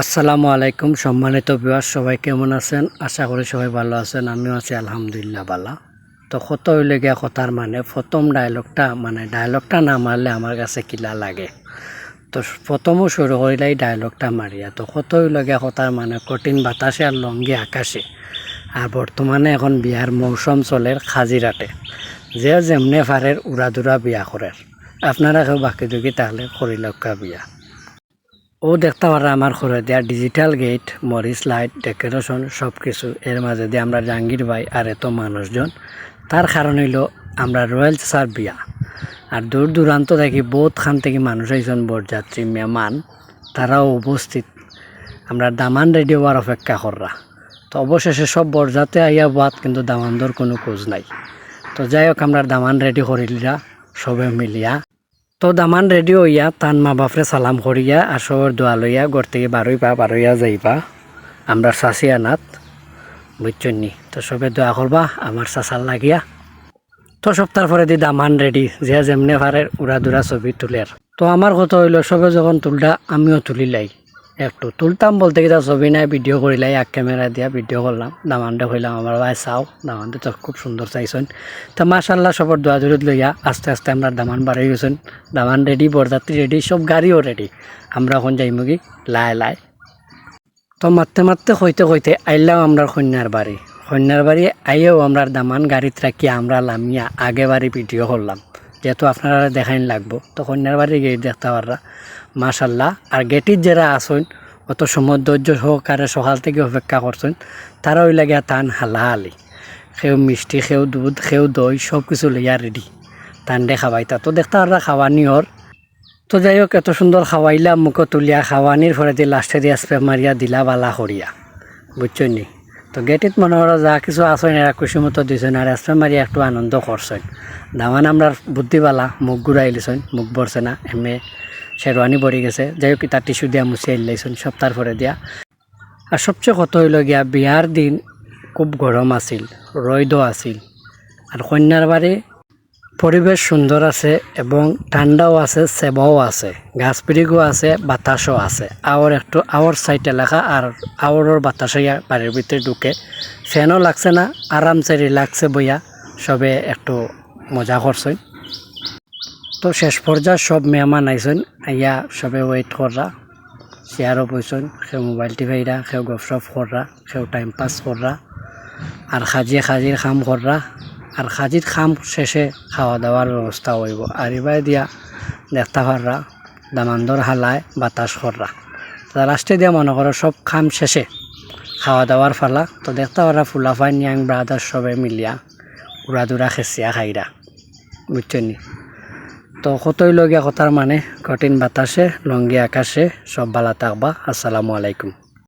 আসসালামু আলাইকুম সম্মানিত ভিউয়ার, সবাই কেমন আছেন? আশা করি সবাই ভালো আছেন। আমিও আছি আলহামদুলিল্লাহ ভালো। তো কত হইলে গিয়া কথার প্রথম ডায়লগটা না মারলে আমার কাছে কিলা লাগে। তো প্রথমও শুরু করিলাই ডায়লগটা মারিয়া। তো কত হইলে গিয়া কথার কঠিন বাতাসে আর লঙ্গি আকাশে। আর বর্তমানে এখন বিয়ার মৌসুম চলে খাজিরাটে, যে যেমনে ফারের উড়াদুরা বিয়া করে। আপনারা কেউ বাকি দুকি তাহলে করিলকা বিয়া। ও দেখতে পারা আমার ঘরে দেওয়া ডিজিটাল গেট, মরিচ লাইট, ডেকোরেশন সব কিছু এর মাঝে দিয়ে আমরা জাহাঙ্গীর ভাই আর এত মানুষজন। তার কারণ হইল আমরা রয়্যাল চাষার বিয়া। আর দূর দূরান্ত থেকে বহুত খান থেকে মানুষ আইসন, বরযাত্রী মেহমান, তারাও উপস্থিত। আমরা দামান রেডি হওয়ার অপেক্ষা কররা। তো অবশেষে সব বরযাত্রী আইয়া বাদ, কিন্তু দামানদর কোনো খোঁজ নাই। তো যাই হোক, আমরা দামান রেডি করিলা সবে মিলিয়া। তো দামান রেডি হইয়া তান মা বাপরে সালাম করিয়া আর সবর দোয়া লইয়া ঘর থেকে বারোইয়া যাইবা আমরা চাষিয়া নাথ, বুঝছনি। তো সবে দোয়া করবা আমার চাষার লাগিয়া। তো সপ্তাহ পরে দি দামান রেডি, যে যেমনে পারে উড়া দুরা ছবি তুলের। তো আমার কথা হইল, সবে যখন তুলটা আমিও তুলিলাই, একটু তুলতাম বলতে গিয়ে ছবি নাই, ভিডিও করিলাই, এক ক্যামেরা দিয়া ভিডিও করলাম। দামানটা কইলাম আমার ভাই চাও, দামানটা তো খুব সুন্দর চাইছেন। তো মাশাল্লাহ সবর দোয়া দূরত লইয়া আস্তে আস্তে আমরা দামান বাড়াই গেছেন। দামান রেডি, বরযাত্রী রেডি, সব গাড়িও রেডি। আমরা এখন যাইমুগি লাই। তো মারতে কইতে আইলাম আমরা কন্যার বাড়ি। কন্যার বাড়ি আইয়েও আমরা দামান গাড়িতে রাখি আমরা লামিয়া আগে বাড়ি ভিডিও করলাম, যেহেতু আপনারা দেখাইন লাগবো। তো কন্যার বাড়ি গেট দেখতে পাররা মাশাল্লাহ। আর গেটির যারা আসেন অত সময় ধৈর্য সহকারে সকাল থেকে অপেক্ষা করছেন, তারা ওই লাগিয়া টান হালাহালি, সেও মিষ্টি, সেও দুধ, সেও দই সব কিছু লইয়া রেডি টান দে খাওয়াইতা। তো দেখতে পাররা খাওয়ানি ওর। তো যাই হোক, এত সুন্দর খাওয়াইলাম, মুখ তুলিয়া খাওয়ানির পরে দিয়ে লাস্টে দিয়ে স্প্রে মারিয়া দিলা বালা করিয়া, বুঝছেন নি। তো গেটিত মনে হয় যা কিছু আসেন এরা খুশি মতো দিয়েছেন, আর স্প্রে মারিয়া একটু আনন্দ করছেন। দামান আমরা বুদ্ধিবালা, মুখ ঘুরাই লিছেন, মুখ ভরছে না, এমনি শেরওয়ানি পড়ে গেছে। যাই হোক, তার টিস্যু দিয়া মুছিয়ে লাইছেন সপ্তাহ পরে দিয়া। আর সবচেয়ে কত হইল গিয়া, বিয়ার দিন খুব গরম আছিল, রৈদও আছিল। আর কন্যার বাড়ি পরিবেশ সুন্দর আছে এবং ঠান্ডাও আছে, সেবাও আছে, গাছ পিড়িগও আছে, বাতাসও আছে। আওয়ার সাইড এলাকা, আর আওয়ারের বাতাসে বাড়ির ভিতরে ঢুকে। ফ্যানও লাগছে না, আরামসে রিল্যাক্সে বইয়া সবে একটু মজা করছেন। তো শেষ পর্যায়ে সব মেহমান আইসেন, আইয়া সবে ওয়েট কররা, চেয়ারও বইছেন, কেউ মোবাইল টিপাইরা, কেউ গপসপ কররা, কেউ টাইম পাস কররা, আর খাজির খাম কররা। আর খাজির খাম শেষে খাওয়া দাওয়ার ব্যবস্থা হইব। আর এবার দিয়া দেখতে পাররা দামান্দর হালায় বাতাস কররা। তো লাস্টে দিয়া মনে করো সব খাম শেষে খাওয়া দাওয়ার ফালা। তো দেখতে পাররা ফুলাফাই নিয়াং ব্রাদার সবে মিলিয়া উড়াদুরা খেসিয়া খাইরা, বুঝছেন। তো কতই লগিয়া কথার কঠিন বাতাসে লঙ্গি আকাশে সব ভালো থাকবা। আসসালামু আলাইকুম।